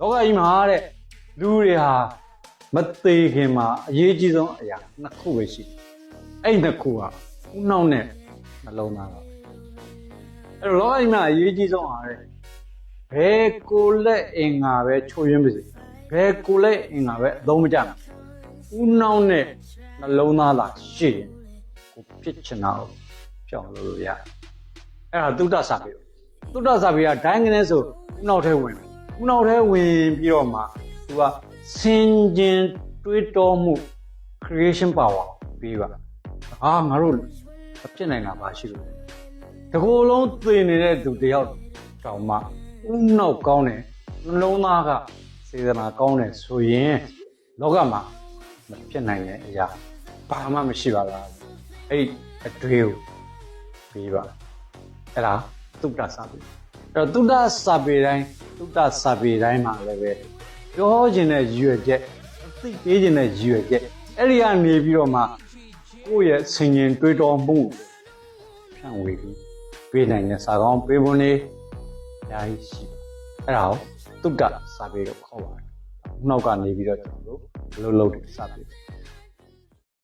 လောကကြီးမှာတဲ့လူတွေဟာမသေးခင်မှာအရေးကြီးဆုံးအရာနှစ်ခုပဲရှိတယ်အဲ့နှစ်ခုကဦးနှောက်နဲ့နှလုံးသားပါအဲ့တော့လောကကြီးမှာအရေးကြီးဆုံးဟာတဲ့ဘယ်ကိုလက်အင်္ဂါပဲချိုးရင်းပါစေဘယ်ကိုလက်အင်္ဂါပဲအသုံးမကျဘူးဦးနှောက်နဲ့နှလုံးသားလာရှိရင်ကိုဖြစ်ချင်တာကိုပြောင်းလို့ရတယ်အဲ့ဒါသုဒ္ဓစာပေသုဒ္ဓစာပေကဒိုင်းကနေဆိုဦးနှောက်ထဲဝင်ဦးနှောက်ထဲဝင်ပြီးတော့မှသူကစင်ကျင်တွေးတောမှု creation power ပြီးပါငါတို့မဖြစ်နိုင်တာပါရှိလို့တကူလုံးသိနေတဲ့သူတယောက်တောင်မှဦးနှောက်ကောင်းတယ်နှလုံးသားကစေတနာကောင်းတယ်ဆိုရင်လောကမှာမဖြစ်နိုင်တဲ့အရာဘာမှမရှိပါလားအဲ့အတွေ့ကိုပြီးပါအဲ့ဒါသုဒ္ဓစာပေအဲ့တော့သုဒ္ဓစာပေတိုင်းသုဒ္ဓစာပေတိုင်းမှာလည်းပဲပြောခြင်းတဲ့ရည်ရွယ်ချက်အသိပေးခြင်းတဲ့ရည်ရွယ်ချက်အဲ့ဒီကနေပြီးတော့မှကိုယ့်ရဲ့ဆင်ញင်တွေးတောမှုဖြန့်ဝေပြီးပေးနိုင်တဲ့စာကောင်းပေးပုံလေးအများကြီးရှိအဲ့ဒါကိုသုဒ္ဓစာပေလို့ခေါ်ပါတယ်နောက်ကနေပြီးတော့ကျွန်တော်တို့ဘယ်လိုလုပ်တယ်စာပေ